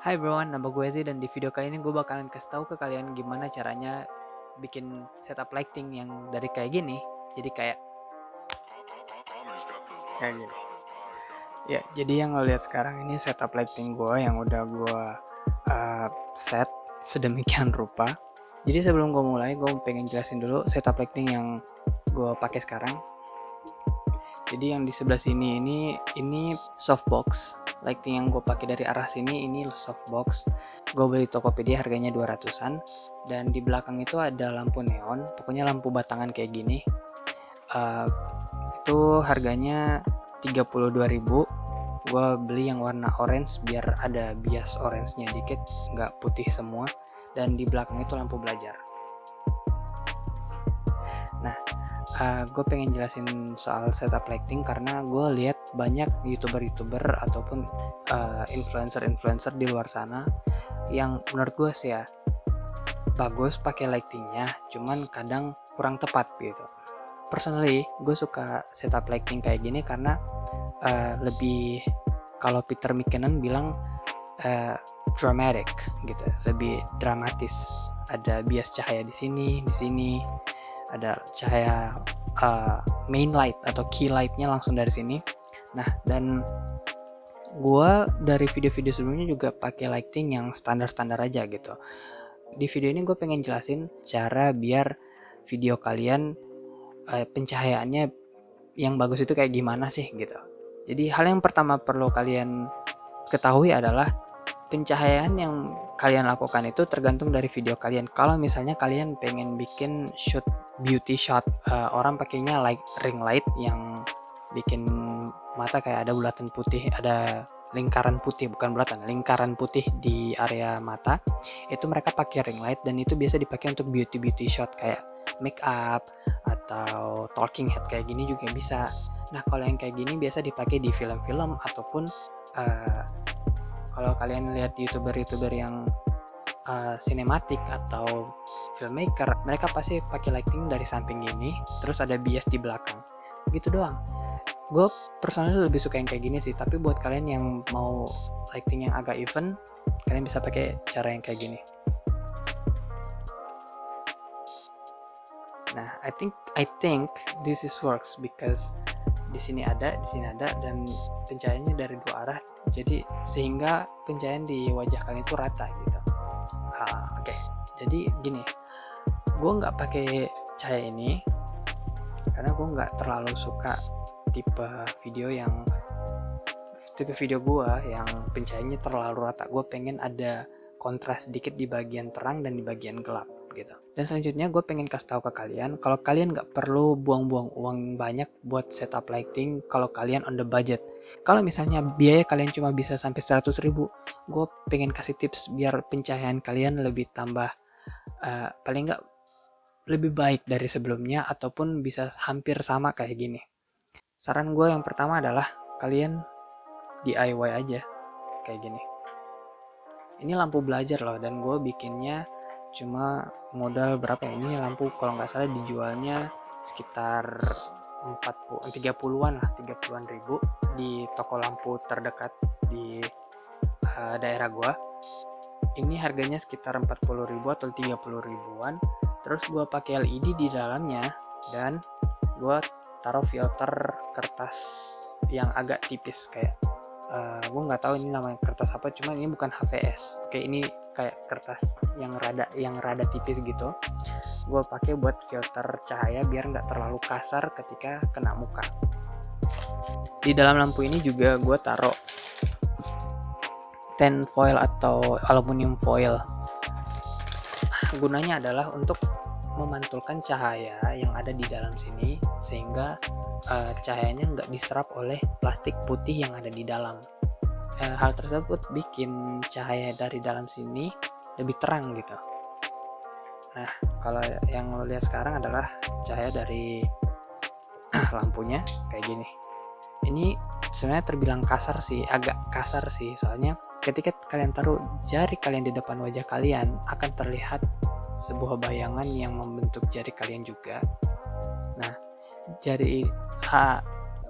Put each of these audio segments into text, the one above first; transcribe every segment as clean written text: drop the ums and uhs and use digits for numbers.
Hai everyone, nama gue Ezi dan di video kali ini gue bakalan kasih tahu ke kalian gimana caranya bikin setup lighting yang dari kayak gini. Jadi kayak gini. Ya, jadi yang lo lihat sekarang ini setup lighting gue yang udah gue set sedemikian rupa. Jadi sebelum gue mulai, gue pengen jelasin dulu setup lighting yang gue pakai sekarang. Jadi yang di sebelah sini ini softbox. Lighting yang gue pakai dari arah sini ini softbox. Gue beli Tokopedia harganya 200-an. Dan di belakang itu ada lampu neon, pokoknya lampu batangan kayak gini. Itu harganya 32.000. Gue beli yang warna orange biar ada bias orange-nya dikit, nggak putih semua. Dan di belakang itu lampu belajar. Nah, gue pengen jelasin soal setup lighting karena gue lihat banyak youtuber ataupun influencer di luar sana yang menurut gue sih ya bagus pakai lightingnya, cuman kadang kurang tepat gitu. Personally, gue suka setup lighting kayak gini karena lebih, kalau Peter McKinnon bilang dramatic gitu, lebih dramatis. Ada bias cahaya di sini, ada cahaya main light atau key lightnya langsung dari sini. Nah, dan gue dari video-video sebelumnya juga pakai lighting yang standar-standar aja gitu. Di video ini gue pengen jelasin cara biar video kalian pencahayaannya yang bagus itu kayak gimana sih gitu. Jadi hal yang pertama perlu kalian ketahui adalah pencahayaan yang kalian lakukan itu tergantung dari video kalian. Kalau misalnya kalian pengen bikin shoot beauty shot, orang pakainya ring light yang bikin mata kayak ada bulatan putih, ada lingkaran putih, bukan bulatan, lingkaran putih di area mata. Itu mereka pakai ring light dan itu biasa dipakai untuk beauty shot kayak make up atau talking head kayak gini juga bisa. Nah, kalau yang kayak gini biasa dipakai di film-film ataupun kalau kalian lihat youtuber yang sinematik atau filmmaker, mereka pasti pakai lighting dari samping ini, terus ada bias di belakang, gitu doang. Gue personally lebih suka yang kayak gini sih, tapi buat kalian yang mau lighting yang agak even, kalian bisa pakai cara yang kayak gini. Nah, I think this is works because di sini ada, dan pencahayaannya dari dua arah, jadi sehingga pencahayaan di wajah kalian itu rata gitu. Oke. Jadi gini, gue nggak pakai cahaya ini karena gue nggak terlalu suka tipe video gue yang pencahayaannya terlalu rata. Gue pengen ada kontras sedikit di bagian terang dan di bagian gelap gitu. Dan selanjutnya gue pengen kasih tahu ke kalian kalau kalian nggak perlu buang-buang uang banyak buat setup lighting kalau kalian on the budget. Kalau misalnya biaya kalian cuma bisa sampai 100.000, gue pengen kasih tips biar pencahayaan kalian lebih tambah, paling nggak lebih baik dari sebelumnya ataupun bisa hampir sama kayak gini. Saran gue yang pertama adalah kalian DIY aja kayak gini. Ini lampu belajar loh, dan gue bikinnya cuma modal berapa ya? Ini lampu kalau nggak salah dijualnya sekitar 30-an lah, 30-an ribu di toko lampu terdekat di daerah gue. Ini harganya sekitar 40.000 atau 30.000-an. Terus gue pakai LED di dalamnya dan gue taruh filter kertas yang agak tipis kayak gue nggak tahu ini namanya kertas apa, cuma ini bukan HVS. Oke, ini kayak kertas yang rada tipis gitu. Gue pakai buat filter cahaya biar nggak terlalu kasar ketika kena muka. Di dalam lampu ini juga gue taruh tin foil atau aluminium foil. Gunanya adalah untuk memantulkan cahaya yang ada di dalam sini sehingga cahayanya nggak diserap oleh plastik putih yang ada di dalam. Hal tersebut bikin cahaya dari dalam sini lebih terang gitu. Nah, kalau yang lo lihat sekarang adalah cahaya dari lampunya kayak gini. Ini sebenarnya terbilang kasar sih, agak kasar sih, soalnya ketika kalian taruh jari kalian di depan wajah kalian akan terlihat sebuah bayangan yang membentuk jari kalian juga. Nah,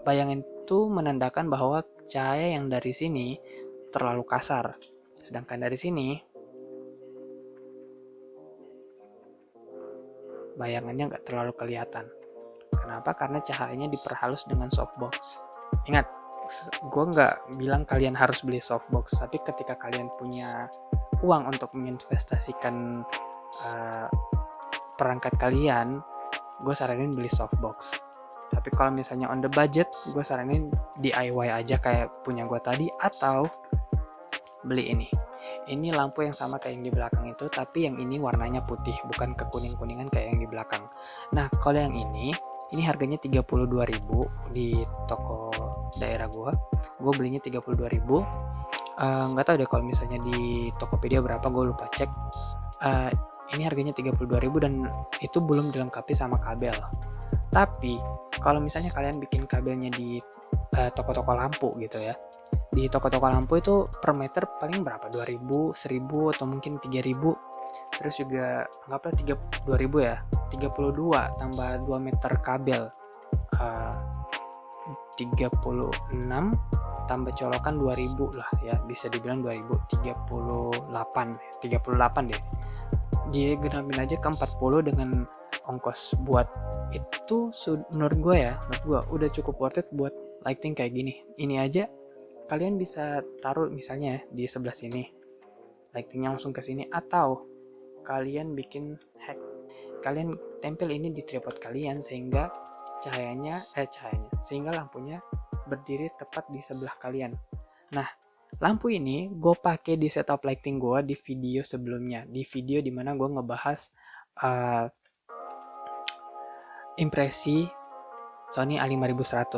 bayangan itu menandakan bahwa cahaya yang dari sini terlalu kasar. Sedangkan dari sini bayangannya nggak terlalu kelihatan. Kenapa? Karena cahayanya diperhalus dengan softbox. Ingat, gue nggak bilang kalian harus beli softbox, tapi ketika kalian punya uang untuk menginvestasikan perangkat kalian, gue saranin beli softbox. Tapi kalau misalnya on the budget, gue saranin DIY aja kayak punya gue tadi, atau beli ini. Ini lampu yang sama kayak yang di belakang itu, tapi yang ini warnanya putih, bukan kekuning-kuningan kayak yang di belakang. Nah, kalau yang ini harganya 32.000 di toko daerah gue belinya 32.000. Nggak tahu deh kalau misalnya di Tokopedia berapa, gue lupa cek. Ini harganya 32.000 dan itu belum dilengkapi sama kabel. Tapi kalau misalnya kalian bikin kabelnya di toko-toko lampu gitu ya, di toko-toko lampu itu per meter paling berapa, 2.000, 1.000 atau mungkin 3.000. Terus juga anggaplah 2.000 ya, 32 tambah 2 meter kabel, 36 tambah colokan 2.000 lah ya, bisa dibilang 2.000, 38 deh. Digenapin aja ke 40 dengan ongkos buat itu, menurut gue udah cukup worth it buat lighting kayak gini. Ini aja kalian bisa taruh misalnya di sebelah sini, lightingnya langsung ke sini, atau kalian bikin hack, kalian tempel ini di tripod kalian sehingga sehingga lampunya berdiri tepat di sebelah kalian. Nah, lampu ini gue pakai di setup lighting gue di video sebelumnya, di video dimana gue ngebahas impresi Sony A5100.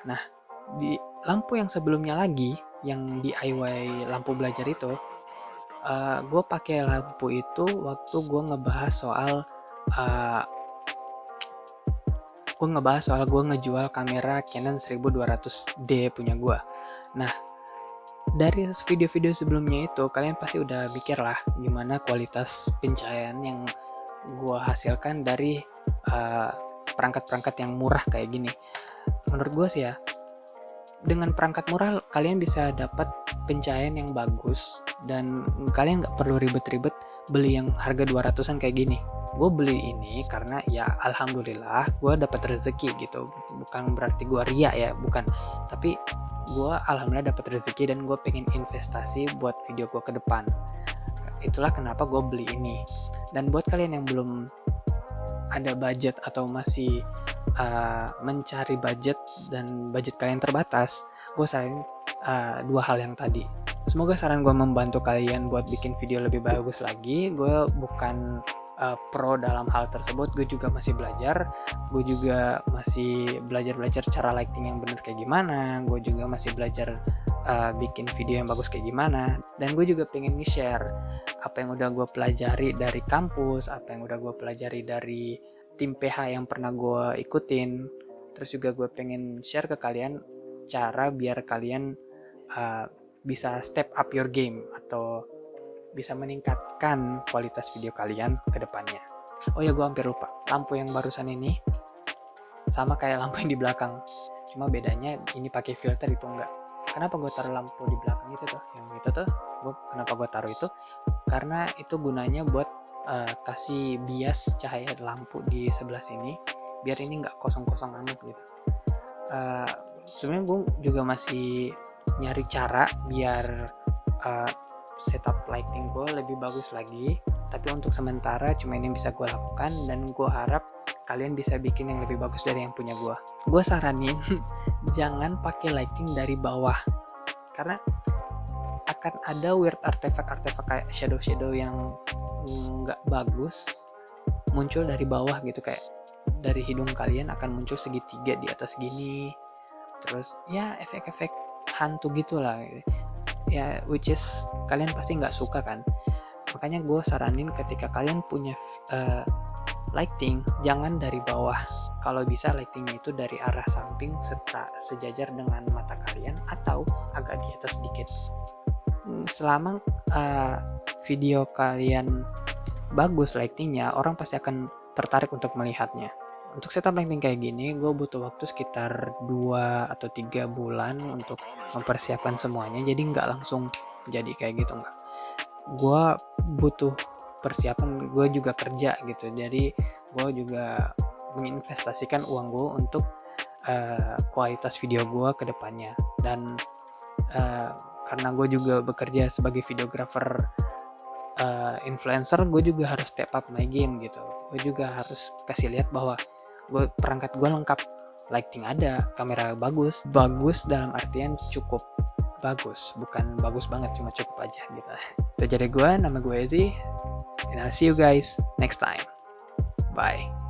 Nah, di lampu yang sebelumnya lagi, yang DIY lampu belajar itu, gue pakai lampu itu waktu gue ngebahas soal gue ngejual kamera Canon 1200D punya gue. Nah, dari video-video sebelumnya itu kalian pasti udah mikir lah gimana kualitas pencahayaan yang gue hasilkan dari perangkat-perangkat yang murah kayak gini. Menurut gue sih ya, dengan perangkat murah kalian bisa dapat pencahayaan yang bagus dan kalian nggak perlu ribet-ribet beli yang harga 200-an kayak gini. Gue beli ini karena ya alhamdulillah gue dapat rezeki gitu, bukan berarti gue ria ya, bukan, tapi gue alhamdulillah dapat rezeki dan gue pengen investasi buat video gue ke depan. Itulah kenapa gue beli ini. Dan buat kalian yang belum ada budget atau masih mencari budget dan budget kalian terbatas, gue saranin dua hal yang tadi. Semoga saran gue membantu kalian buat bikin video lebih bagus lagi. Gue bukan pro dalam hal tersebut, gue juga masih belajar. Gue juga masih belajar cara lighting yang bener kayak gimana. Gue juga masih belajar bikin video yang bagus kayak gimana. Dan gue juga pengen nge-share apa yang udah gue pelajari dari kampus, apa yang udah gue pelajari dari tim PH yang pernah gue ikutin. Terus juga gue pengen share ke kalian cara biar kalian bisa step up your game atau bisa meningkatkan kualitas video kalian ke depannya. Oh ya, gue hampir lupa, lampu yang barusan ini sama kayak lampu yang di belakang, cuma bedanya ini pakai filter, itu enggak. Kenapa gue taruh lampu di belakang itu tuh, yang itu tuh, kenapa gue taruh itu? Karena itu gunanya buat kasih bias cahaya lampu di sebelah sini biar ini nggak kosong-kosong amat gitu. Sebenarnya gue juga masih nyari cara biar setup lighting gue lebih bagus lagi, tapi untuk sementara cuma ini bisa gue lakukan dan gue harap kalian bisa bikin yang lebih bagus dari yang punya gue. Gue saranin jangan pakai lighting dari bawah karena akan ada weird artefak kayak shadow yang nggak bagus muncul dari bawah gitu, kayak dari hidung kalian akan muncul segitiga di atas gini, terus ya efek-efek hantu gitulah ya, which is kalian pasti nggak suka kan. Makanya gue saranin ketika kalian punya lighting jangan dari bawah, kalau bisa lightingnya itu dari arah samping serta sejajar dengan mata kalian atau agak di atas sedikit. Selama video kalian bagus lightingnya, orang pasti akan tertarik untuk melihatnya. Untuk setup lighting kayak gini gue butuh waktu sekitar 2 atau 3 bulan untuk mempersiapkan semuanya, jadi nggak langsung jadi kayak gitu, enggak. Gue butuh persiapan, gue juga kerja gitu, jadi gue juga menginvestasikan uang gue untuk kualitas video gue ke depannya. Dan karena gue juga bekerja sebagai videographer influencer, gue juga harus step up my game gitu. Gue juga harus kasih lihat bahwa perangkat gue lengkap, lighting ada, kamera bagus dalam artian cukup bagus, bukan bagus banget, cuma cukup aja gitu. Itu jadi gue, nama gue Ezi, and I'll see you guys next time. Bye.